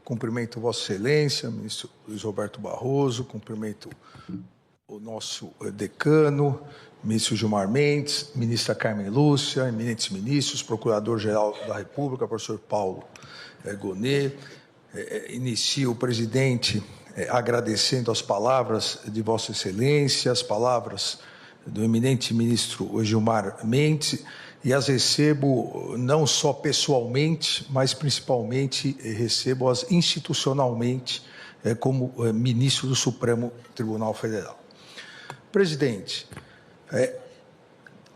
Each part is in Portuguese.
Cumprimento Vossa Excelência, ministro Luiz Roberto Barroso, cumprimento o nosso decano, ministro Gilmar Mendes, ministra Carmen Lúcia, eminentes ministros, procurador-geral da República, professor Paulo Gonet. Inicio o presidente agradecendo as palavras de Vossa Excelência, as palavras do eminente ministro Gilmar Mendes, e as recebo não só pessoalmente, mas principalmente recebo-as institucionalmente como ministro do Supremo Tribunal Federal. Presidente,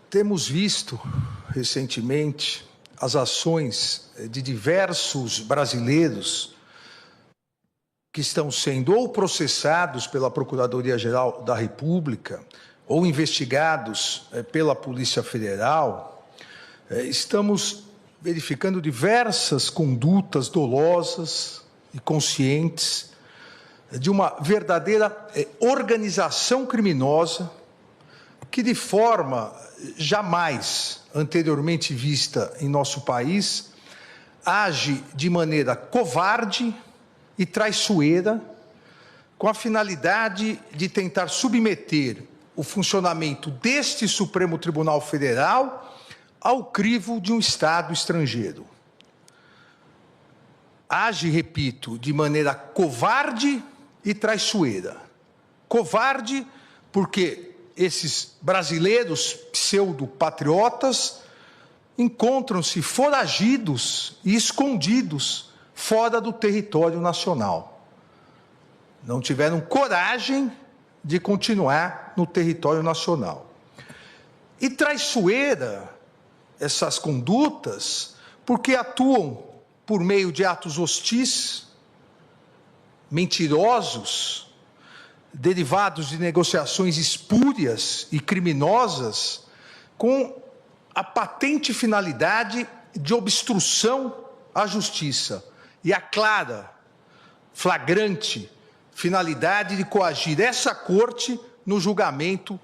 temos visto recentemente as ações de diversos brasileiros que estão sendo ou processados pela Procuradoria-Geral da República ou investigados pela Polícia Federal. Estamos verificando diversas condutas dolosas e conscientes de uma verdadeira organização criminosa que, de forma jamais anteriormente vista em nosso país, age de maneira covarde e traiçoeira, com a finalidade de tentar submeter o funcionamento deste Supremo Tribunal Federal ao crivo de um Estado estrangeiro. Age, repito, de maneira covarde e traiçoeira. Covarde porque esses brasileiros pseudo-patriotas encontram-se foragidos e escondidos fora do território nacional. Não tiveram coragem de continuar no território nacional. E traiçoeira essas condutas porque atuam por meio de atos hostis, mentirosos, derivados de negociações espúrias e criminosas, com a patente finalidade de obstrução à justiça e a clara, flagrante finalidade de coagir essa corte no julgamento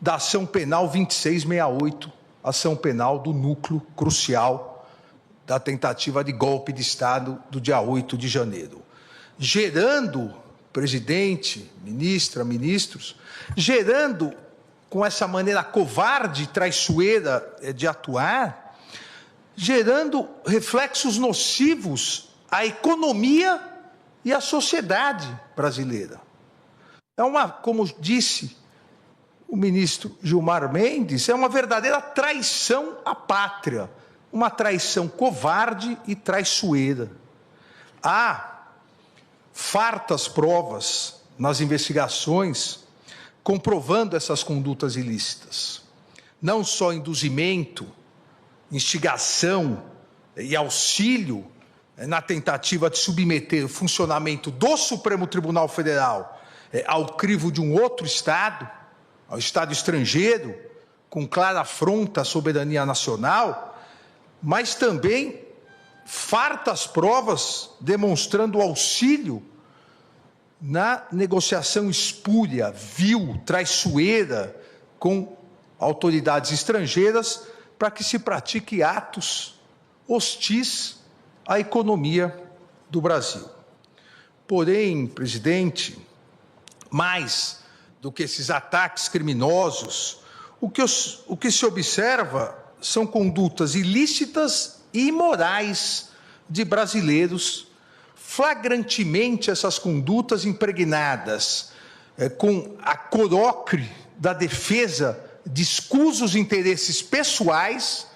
da ação penal 2668, ação penal do núcleo crucial da tentativa de golpe de Estado do dia 8 de janeiro. Gerando, presidente, ministra, ministros, gerando com essa maneira covarde e traiçoeira de atuar, gerando reflexos nocivos à economia e à sociedade brasileira. É uma, como disse o ministro Gilmar Mendes, é uma verdadeira traição à pátria, uma traição covarde e traiçoeira. Há fartas provas nas investigações comprovando essas condutas ilícitas. Não só induzimento, instigação e auxílio na tentativa de submeter o funcionamento do Supremo Tribunal Federal ao crivo de um outro Estado, ao Estado estrangeiro, com clara afronta à soberania nacional, mas também fartas provas demonstrando auxílio na negociação espúria, vil, traiçoeira com autoridades estrangeiras para que se pratique atos hostis à economia do Brasil. Porém, presidente, mais do que esses ataques criminosos, o que se observa são condutas ilícitas e imorais de brasileiros, flagrantemente essas condutas impregnadas com a corocre da defesa de escusos interesses pessoais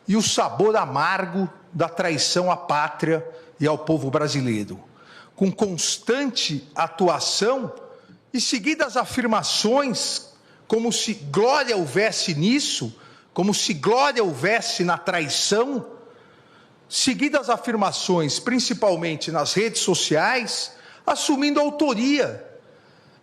e o sabor amargo da traição à pátria e ao povo brasileiro, com constante atuação e seguidas afirmações, como se glória houvesse nisso, como se glória houvesse na traição, seguidas afirmações, principalmente nas redes sociais, assumindo autoria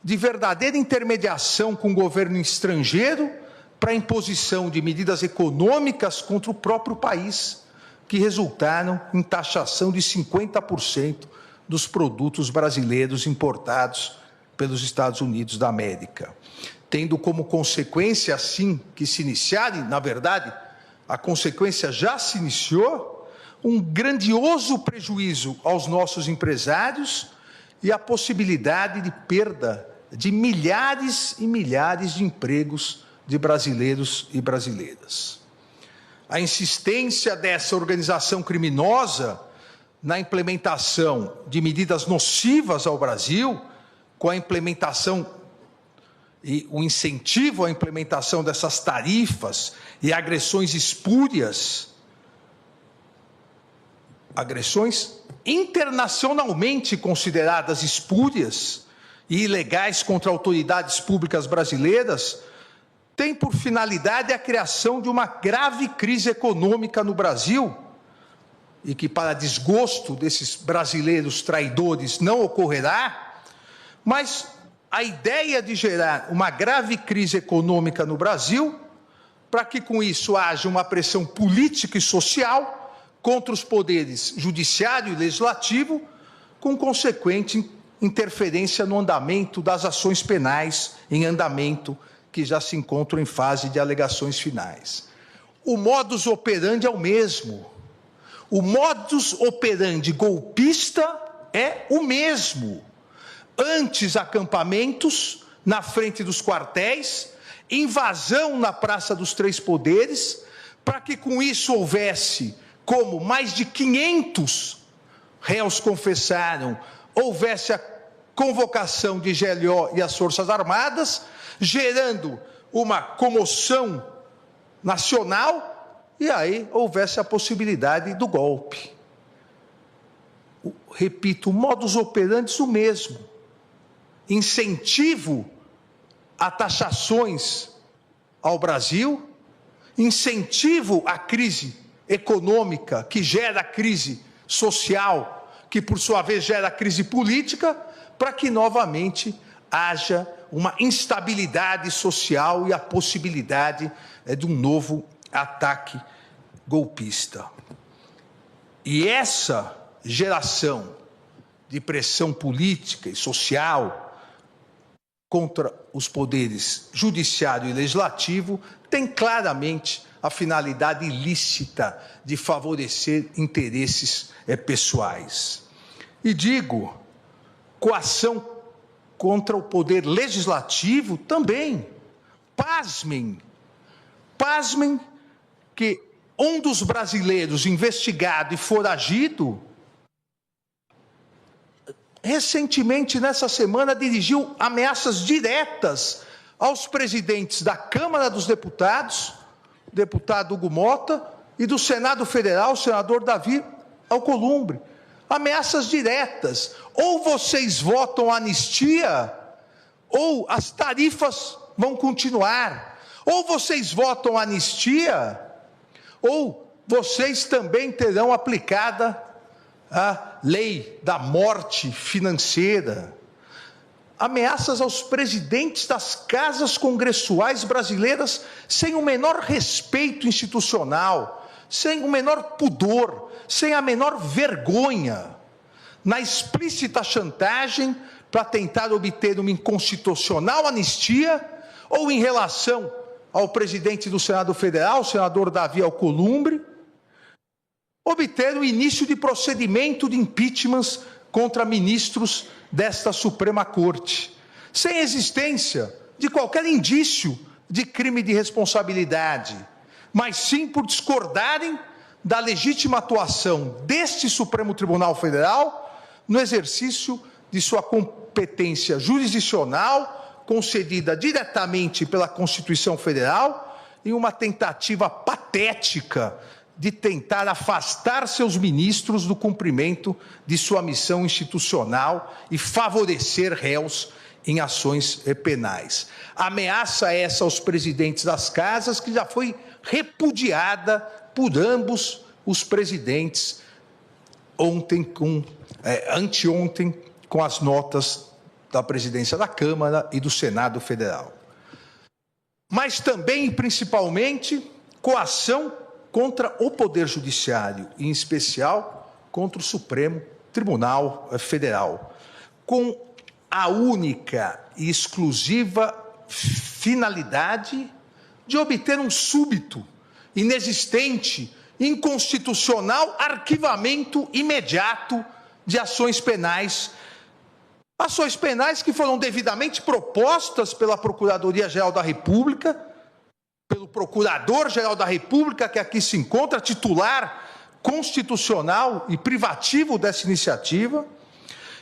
de verdadeira intermediação com o governo estrangeiro para a imposição de medidas econômicas contra o próprio país, que resultaram em taxação de 50% dos produtos brasileiros importados pelos Estados Unidos da América, tendo como consequência, assim que se iniciar, e na verdade a consequência já se iniciou, um grandioso prejuízo aos nossos empresários e a possibilidade de perda de milhares e milhares de empregos de brasileiros e brasileiras. A insistência dessa organização criminosa na implementação de medidas nocivas ao Brasil, com a implementação e o incentivo à implementação dessas tarifas e agressões espúrias, agressões internacionalmente consideradas espúrias e ilegais contra autoridades públicas brasileiras, tem por finalidade a criação de uma grave crise econômica no Brasil, e que, para desgosto desses brasileiros traidores, não ocorrerá, mas a ideia de gerar uma grave crise econômica no Brasil, para que com isso haja uma pressão política e social contra os poderes judiciário e legislativo, com consequente interferência no andamento das ações penais em andamento, que já se encontram em fase de alegações finais. O modus operandi é o mesmo. O modus operandi golpista é o mesmo. Antes, acampamentos na frente dos quartéis, invasão na Praça dos Três Poderes, para que com isso houvesse, como mais de 500 réus confessaram, houvesse a convocação de GLO e as Forças Armadas, gerando uma comoção nacional, e aí houvesse a possibilidade do golpe. Repito, o modus operandi é o mesmo. Incentivo a taxações ao Brasil, incentivo à crise econômica, que gera crise social, que por sua vez gera crise política, para que novamente haja uma instabilidade social e a possibilidade de um novo ataque golpista. E essa geração de pressão política e social contra os poderes judiciário e legislativo tem claramente a finalidade ilícita de favorecer interesses pessoais. E digo, coação contra o poder legislativo também. Pasmem que um dos brasileiros investigado e foragido, recentemente, nessa semana, dirigiu ameaças diretas aos presidentes da Câmara dos Deputados, o deputado Hugo Mota, e do Senado Federal, o senador Davi Alcolumbre. Ameaças diretas. Ou vocês votam anistia, ou as tarifas vão continuar. Ou vocês votam anistia, ou vocês também terão aplicada a lei da morte financeira. Ameaças aos presidentes das casas congressuais brasileiras sem o menor respeito institucional, sem o menor pudor, sem a menor vergonha, na explícita chantagem para tentar obter uma inconstitucional anistia, ou em relação ao presidente do Senado Federal, o senador Davi Alcolumbre, obter o início de procedimento de impeachment contra ministros desta Suprema Corte, sem existência de qualquer indício de crime de responsabilidade, mas sim por discordarem da legítima atuação deste Supremo Tribunal Federal no exercício de sua competência jurisdicional, concedida diretamente pela Constituição Federal, em uma tentativa patética de tentar afastar seus ministros do cumprimento de sua missão institucional e favorecer réus em ações penais. Ameaça essa aos presidentes das casas, que já foi repudiada por ambos os presidentes anteontem, com as notas da presidência da Câmara e do Senado Federal. Mas também, e principalmente, coação contra o Poder Judiciário, em especial contra o Supremo Tribunal Federal, com a única e exclusiva finalidade de obter um súbito, inexistente inconstitucional arquivamento imediato de ações penais. Ações penais que foram devidamente propostas pela Procuradoria-Geral da República, pelo Procurador-Geral da República, que aqui se encontra, titular constitucional e privativo dessa iniciativa,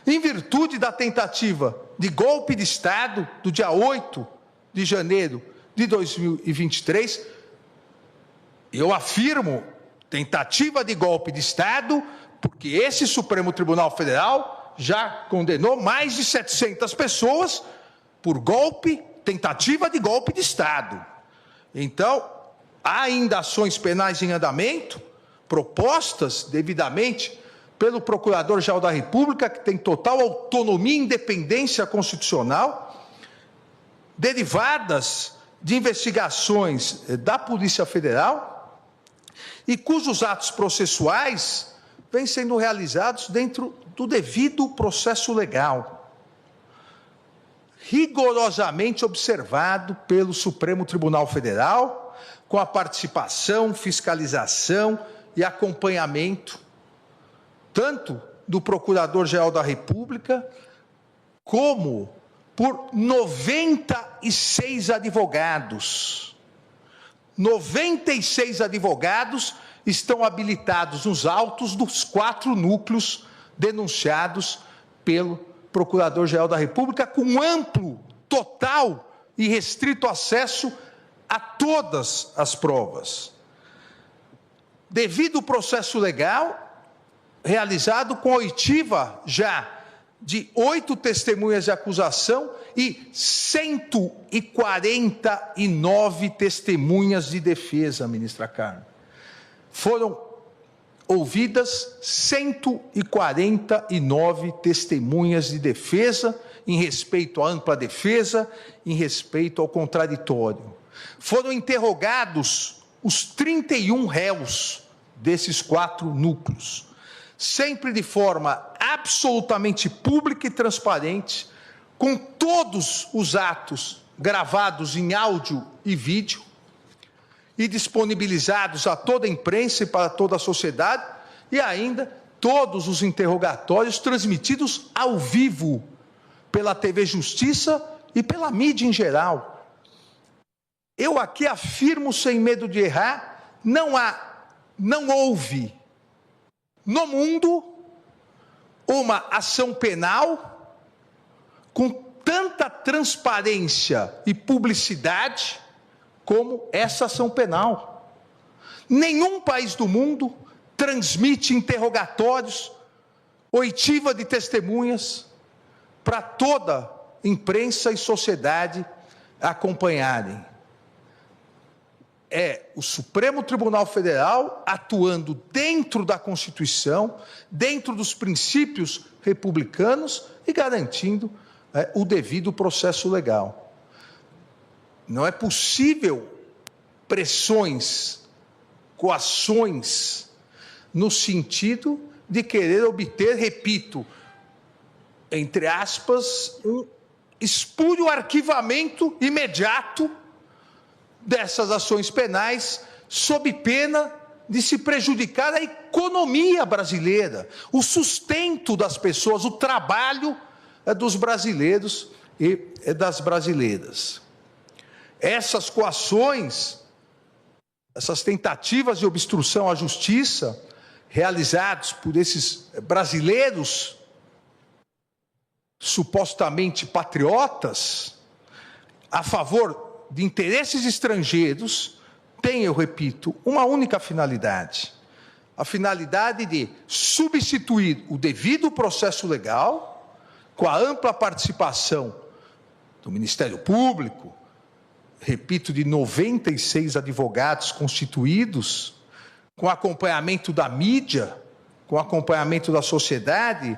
em virtude da tentativa de golpe de Estado do dia 8 de janeiro de 2023, eu afirmo tentativa de golpe de Estado, porque esse Supremo Tribunal Federal já condenou mais de 700 pessoas por golpe, tentativa de golpe de Estado. Então, há ainda ações penais em andamento, propostas devidamente pelo Procurador-Geral da República, que tem total autonomia e independência constitucional, derivadas de investigações da Polícia Federal e cujos atos processuais vêm sendo realizados dentro do devido processo legal, rigorosamente observado pelo Supremo Tribunal Federal, com a participação, fiscalização e acompanhamento tanto do Procurador-Geral da República, como por 96 advogados. 96 advogados estão habilitados nos autos dos 4 núcleos denunciados pelo Procurador-Geral da República, com amplo, total e restrito acesso a todas as provas. Devido ao processo legal, realizado com a oitiva já de 8 testemunhas de acusação e 149 testemunhas de defesa, ministra Carmen. Foram ouvidas 149 testemunhas de defesa em respeito à ampla defesa, em respeito ao contraditório. Foram interrogados os 31 réus desses 4 núcleos, sempre de forma absolutamente pública e transparente, com todos os atos gravados em áudio e vídeo e disponibilizados a toda a imprensa e para toda a sociedade, e ainda todos os interrogatórios transmitidos ao vivo pela TV Justiça e pela mídia em geral. Eu aqui afirmo sem medo de errar, não houve no mundo uma ação penal com tanta transparência e publicidade como essa ação penal. Nenhum país do mundo transmite interrogatórios, oitiva de testemunhas para toda imprensa e sociedade acompanharem. É o Supremo Tribunal Federal atuando dentro da Constituição, dentro dos princípios republicanos e garantindo o devido processo legal. Não é possível pressões, coações, no sentido de querer obter, repito, entre aspas, um espúrio arquivamento imediato dessas ações penais, sob pena de se prejudicar a economia brasileira, o sustento das pessoas, o trabalho dos brasileiros e das brasileiras. Essas coações, essas tentativas de obstrução à justiça, realizadas por esses brasileiros supostamente patriotas, a favor de interesses estrangeiros, tem, eu repito, uma única finalidade. A finalidade de substituir o devido processo legal, com a ampla participação do Ministério Público, repito, de 96 advogados constituídos, com acompanhamento da mídia, com acompanhamento da sociedade,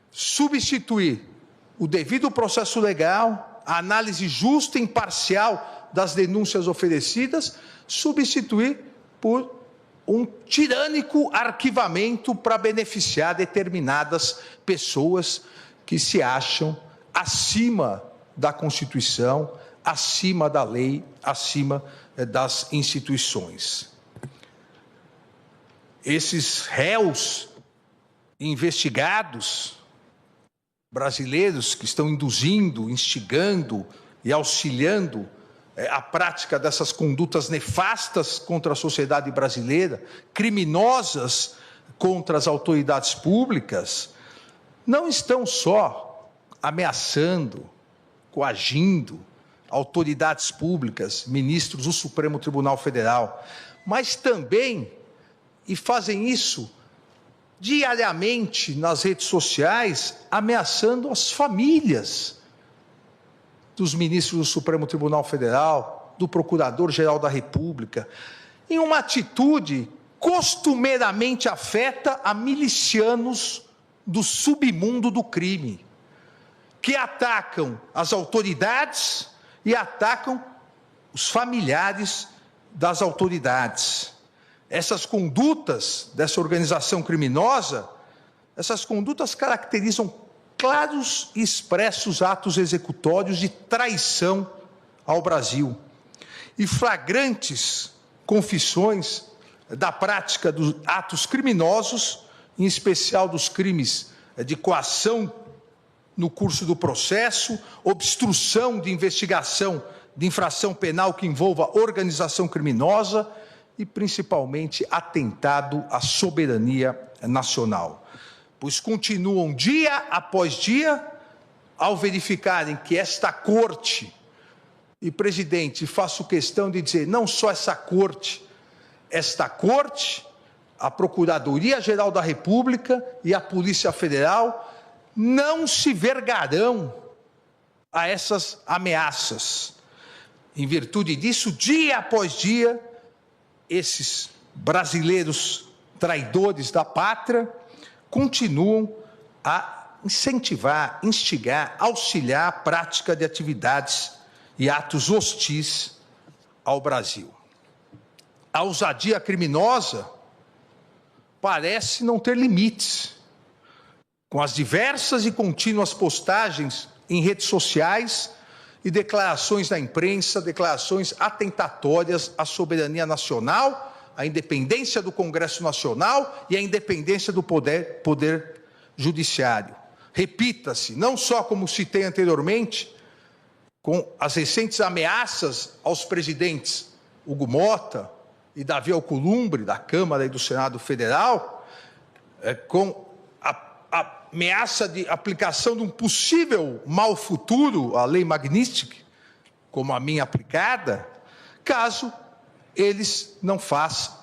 substituir o devido processo legal, a análise justa e imparcial das denúncias oferecidas, substituir por um tirânico arquivamento para beneficiar determinadas pessoas que se acham acima da Constituição, acima da lei, acima das instituições. esses réus investigados brasileiros que estão induzindo, instigando e auxiliando a prática dessas condutas nefastas contra a sociedade brasileira, criminosas contra as autoridades públicas, não estão só ameaçando, coagindo autoridades públicas, ministros do Supremo Tribunal Federal, mas também, e fazem isso diariamente nas redes sociais, ameaçando as famílias dos ministros do Supremo Tribunal Federal, do Procurador-Geral da República, em uma atitude costumeiramente afeta a milicianos do submundo do crime, que atacam as autoridades e atacam os familiares das autoridades. Essas condutas dessa organização criminosa, essas condutas caracterizam claros e expressos atos executórios de traição ao Brasil e flagrantes confissões da prática dos atos criminosos, em especial dos crimes de coação no curso do processo, obstrução de investigação de infração penal que envolva organização criminosa e, principalmente, atentado à soberania nacional. Pois continuam dia após dia, ao verificarem que esta corte, e presidente, faço questão de dizer, não só essa corte, a Procuradoria-Geral da República e a Polícia Federal não se vergarão a essas ameaças. Em virtude disso, dia após dia, esses brasileiros traidores da pátria continuam a incentivar, instigar, auxiliar a prática de atividades e atos hostis ao Brasil. A ousadia criminosa parece não ter limites, com as diversas e contínuas postagens em redes sociais e declarações na imprensa, declarações atentatórias à soberania nacional, à independência do Congresso Nacional e à independência do poder judiciário. Repita-se, não só como citei anteriormente, com as recentes ameaças aos presidentes Hugo Motta e Davi Alcolumbre, da Câmara e do Senado Federal, com a ameaça de aplicação de um possível mal futuro à lei Magnitsky, como a minha aplicada, caso eles não façam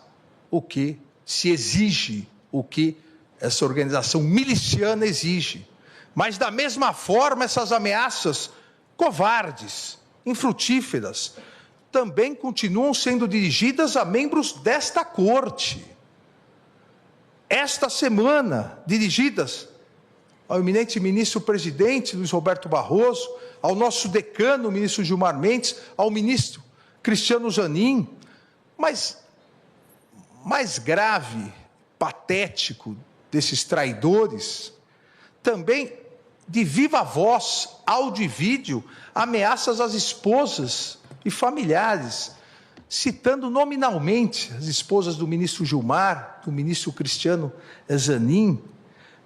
o que se exige, o que essa organização miliciana exige. Mas, da mesma forma, essas ameaças covardes, infrutíferas, também continuam sendo dirigidas a membros desta corte. Esta semana, dirigidas ao eminente ministro-presidente Luiz Roberto Barroso, ao nosso decano, o ministro Gilmar Mendes, ao ministro Cristiano Zanin, mas mais grave, patético desses traidores, também de viva voz, áudio e vídeo, ameaças às esposas e familiares, citando nominalmente as esposas do ministro Gilmar, do ministro Cristiano Zanin,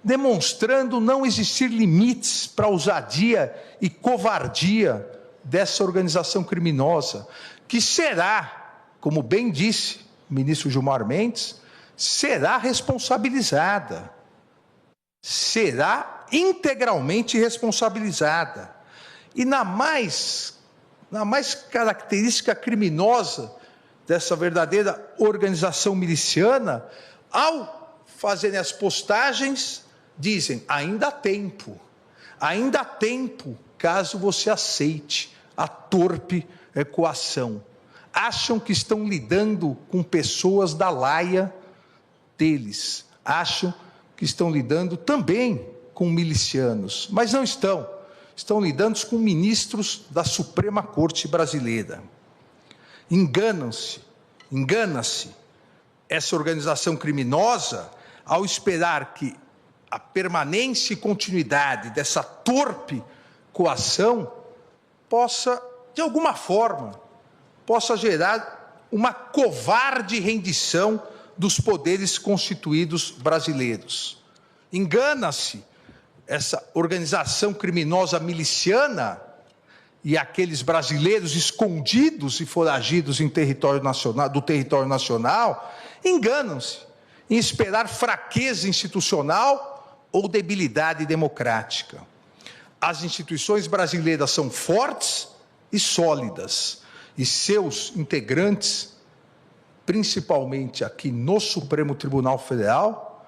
demonstrando não existir limites para a ousadia e covardia dessa organização criminosa, que será, como bem disse o ministro Gilmar Mendes, será responsabilizada, será integralmente responsabilizada. E na mais característica criminosa dessa verdadeira organização miliciana, ao fazerem as postagens, dizem, ainda há tempo, caso você aceite a torpe coação. Acham que estão lidando com pessoas da laia deles, acham que estão lidando também com milicianos, mas não estão. Estão lidando com ministros da Suprema Corte Brasileira. Engana-se essa organização criminosa ao esperar que a permanência e continuidade dessa torpe coação possa, de alguma forma, gerar uma covarde rendição dos poderes constituídos brasileiros. Engana-se essa organização criminosa miliciana e aqueles brasileiros escondidos e foragidos em território nacional, do território nacional, enganam-se em esperar fraqueza institucional ou debilidade democrática. As instituições brasileiras são fortes e sólidas, e seus integrantes, principalmente aqui no Supremo Tribunal Federal,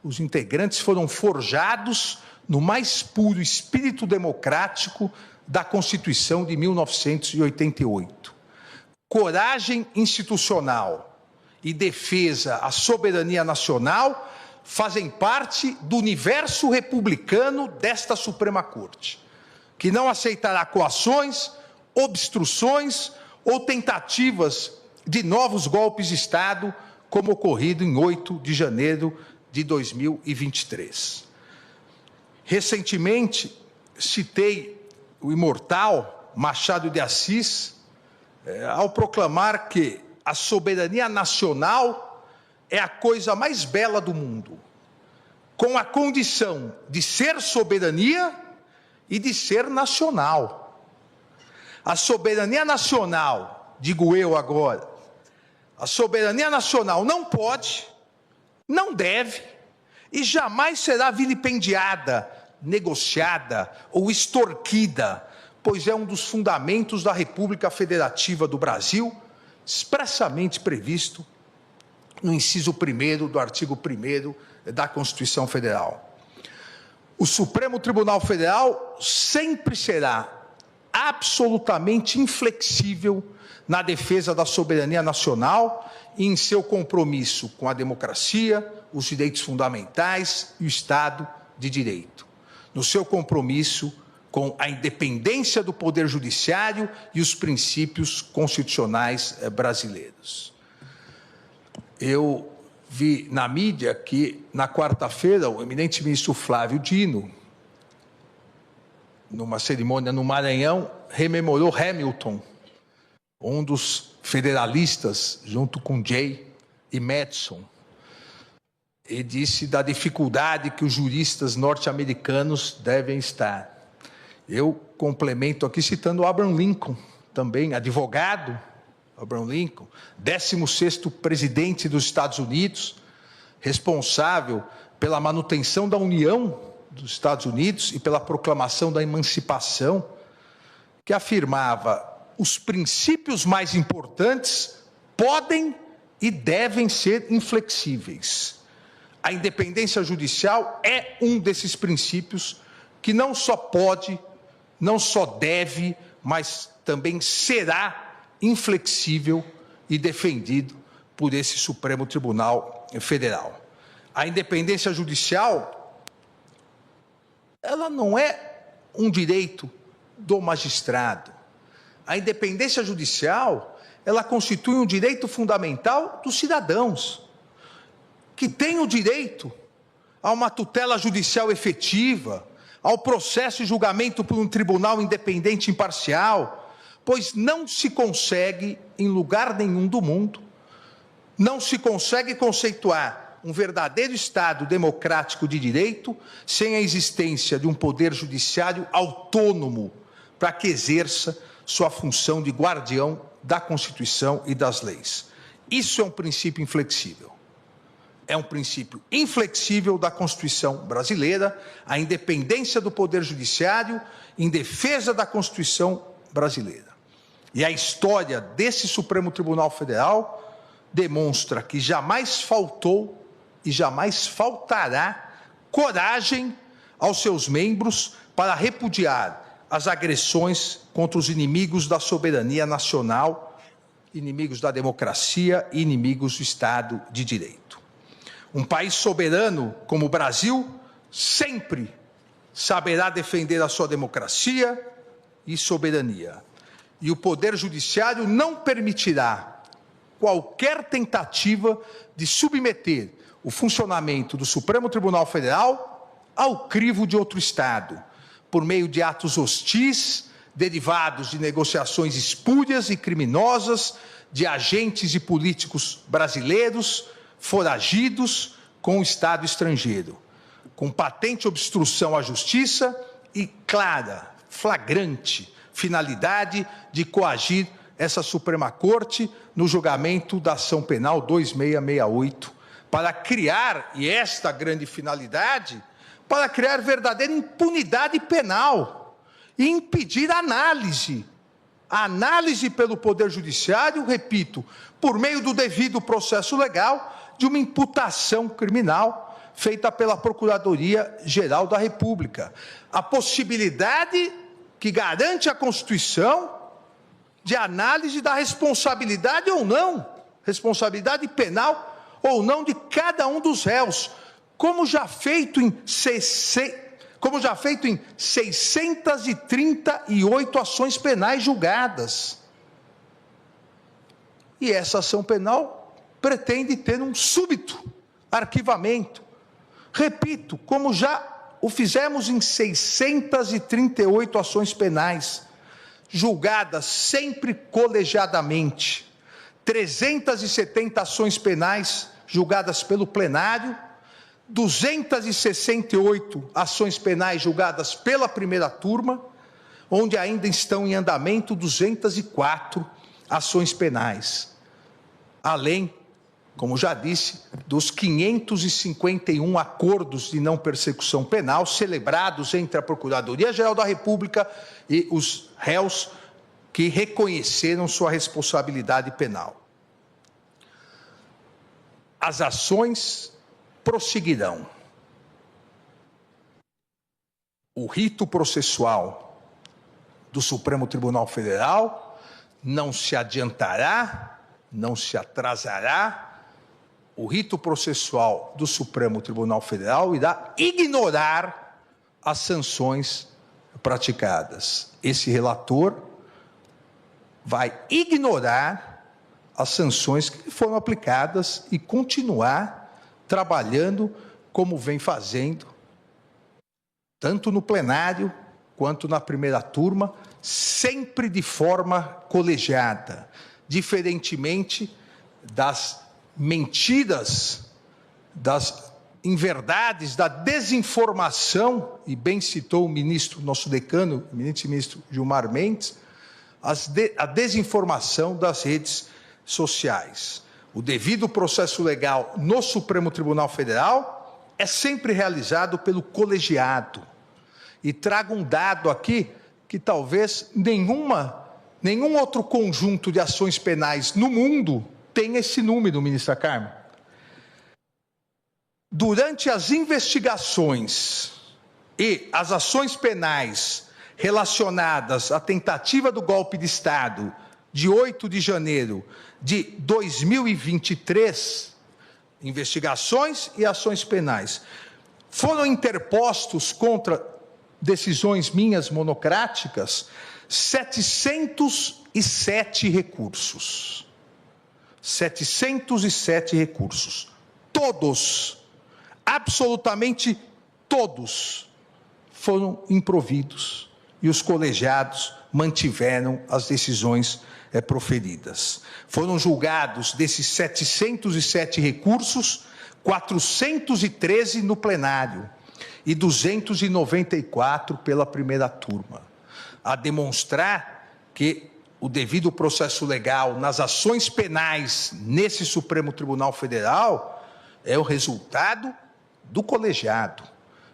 os integrantes foram forjados no mais puro espírito democrático da Constituição de 1988. Coragem institucional e defesa à soberania nacional fazem parte do universo republicano desta Suprema Corte, que não aceitará coações, obstruções ou tentativas de novos golpes de Estado, como ocorrido em 8 de janeiro de 2023. Recentemente, citei o imortal Machado de Assis, ao proclamar que a soberania nacional é a coisa mais bela do mundo, com a condição de ser soberania e de ser nacional. A soberania nacional, digo eu agora, a soberania nacional não pode, não deve e jamais será vilipendiada, negociada ou extorquida, pois é um dos fundamentos da República Federativa do Brasil, expressamente previsto no inciso 1º do artigo 1º da Constituição Federal. O Supremo Tribunal Federal sempre será absolutamente inflexível na defesa da soberania nacional e em seu compromisso com a democracia, os direitos fundamentais e o Estado de Direito. No seu compromisso com a independência do Poder Judiciário e os princípios constitucionais brasileiros. Eu vi na mídia que, na quarta-feira, o eminente ministro Flávio Dino, numa cerimônia no Maranhão, rememorou Hamilton, um dos federalistas, junto com Jay e Madison, e disse da dificuldade que os juristas norte-americanos devem estar. Eu complemento aqui citando Abraham Lincoln, também advogado, Abraham Lincoln, 16º presidente dos Estados Unidos, responsável pela manutenção da união dos Estados Unidos e pela proclamação da emancipação, que afirmava: os princípios mais importantes podem e devem ser inflexíveis. A independência judicial é um desses princípios que não só pode, não só deve, mas também será inflexível e defendido por esse Supremo Tribunal Federal. A independência judicial, ela não é um direito do magistrado. A independência judicial, ela constitui um direito fundamental dos cidadãos, que têm o direito a uma tutela judicial efetiva, ao processo e julgamento por um tribunal independente e imparcial, pois não se consegue, em lugar nenhum do mundo, não se consegue conceituar um verdadeiro Estado democrático de direito sem a existência de um poder judiciário autônomo para que exerça sua função de guardião da Constituição e das leis. Isso é um princípio inflexível. É um princípio inflexível da Constituição brasileira, a independência do Poder Judiciário em defesa da Constituição brasileira. E a história desse Supremo Tribunal Federal demonstra que jamais faltou e jamais faltará coragem aos seus membros para repudiar as agressões contra os inimigos da soberania nacional, inimigos da democracia e inimigos do Estado de Direito. Um país soberano como o Brasil sempre saberá defender a sua democracia e soberania. E o Poder Judiciário não permitirá qualquer tentativa de submeter o funcionamento do Supremo Tribunal Federal ao crivo de outro Estado, por meio de atos hostis, derivados de negociações espúrias e criminosas de agentes e políticos brasileiros, foragidos com o Estado estrangeiro, com patente obstrução à justiça e clara, flagrante finalidade de coagir essa Suprema Corte no julgamento da ação penal 2668, para criar, e esta grande finalidade, para criar verdadeira impunidade penal e impedir a análise pelo Poder Judiciário, repito, por meio do devido processo legal, de uma imputação criminal feita pela Procuradoria-Geral da República. A possibilidade que garante a Constituição de análise da responsabilidade ou não, responsabilidade penal ou não de cada um dos réus, como já feito em 638 ações penais julgadas. E essa ação penal pretende ter um súbito arquivamento. Repito, como já o fizemos em 638 ações penais, julgadas sempre colegiadamente, 370 ações penais julgadas pelo plenário, 268 ações penais julgadas pela primeira turma, onde ainda estão em andamento 204 ações penais, além, como já disse, dos 551 acordos de não persecução penal celebrados entre a Procuradoria-Geral da República e os réus que reconheceram sua responsabilidade penal. As ações prosseguirão. O rito processual do Supremo Tribunal Federal não se adiantará, não se atrasará. O rito processual do Supremo Tribunal Federal irá ignorar as sanções praticadas. Esse relator vai ignorar as sanções que foram aplicadas e continuar trabalhando como vem fazendo, tanto no plenário quanto na primeira turma, sempre de forma colegiada, diferentemente das mentiras, das inverdades, da desinformação, e bem citou o ministro, nosso decano, o ministro Gilmar Mendes, a desinformação das redes sociais. O devido processo legal no Supremo Tribunal Federal é sempre realizado pelo colegiado. E trago um dado aqui que talvez nenhum outro conjunto de ações penais no mundo tenha esse número, ministra Carmen. Durante as investigações e as ações penais relacionadas à tentativa do golpe de Estado de 8 de janeiro de 2023, investigações e ações penais, foram interpostos contra decisões minhas monocráticas 707 recursos. 707 recursos. Todos, absolutamente todos, foram improvidos e os colegiados mantiveram as decisões proferidas. Foram julgados desses 707 recursos, 413 no plenário e 294 pela primeira turma, a demonstrar que o devido processo legal nas ações penais nesse Supremo Tribunal Federal é o resultado do colegiado,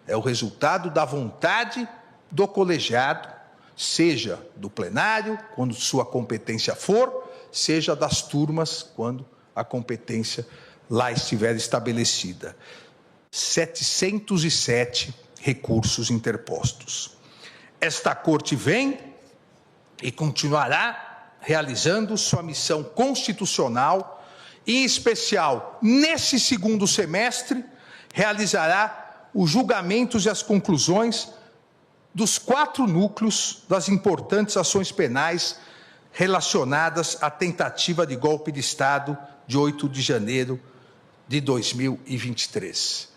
é o resultado da vontade do colegiado, seja do plenário, quando sua competência for, seja das turmas, quando a competência lá estiver estabelecida. 707 recursos interpostos. Esta Corte vem e continuará realizando sua missão constitucional, e, em especial, nesse segundo semestre, realizará os julgamentos e as conclusões dos 4 núcleos das importantes ações penais relacionadas à tentativa de golpe de Estado de 8 de janeiro de 2023.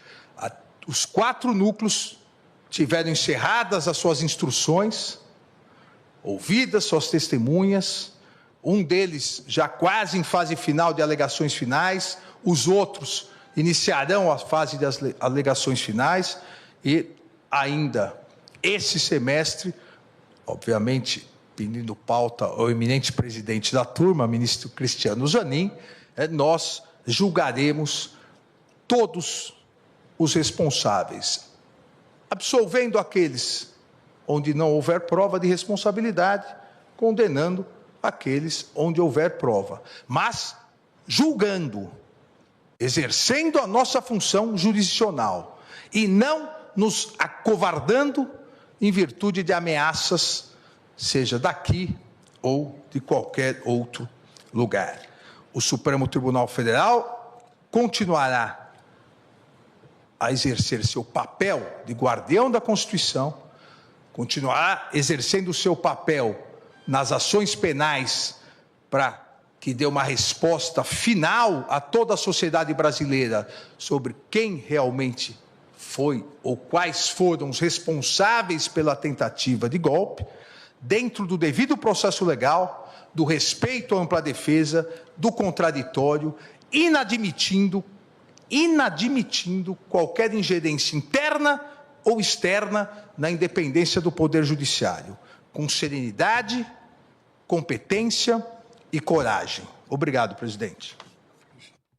Os 4 núcleos tiveram encerradas as suas instruções, ouvidas suas testemunhas, um deles já quase em fase final de alegações finais, Os outros iniciarão a fase das alegações finais e ainda esse semestre, obviamente, pedindo pauta ao eminente presidente da turma, ministro Cristiano Zanin, nós julgaremos todos os responsáveis, absolvendo aqueles onde não houver prova de responsabilidade, condenando aqueles onde houver prova, mas julgando, exercendo a nossa função jurisdicional e não nos acovardando em virtude de ameaças, seja daqui ou de qualquer outro lugar. O Supremo Tribunal Federal continuará a exercer seu papel de guardião da Constituição, continuará exercendo o seu papel nas ações penais para que dê uma resposta final a toda a sociedade brasileira sobre quem realmente foi ou quais foram os responsáveis pela tentativa de golpe, dentro do devido processo legal, do respeito à ampla defesa, do contraditório, inadmitindo qualquer ingerência interna ou externa na independência do Poder Judiciário, com serenidade, competência e coragem. Obrigado, presidente.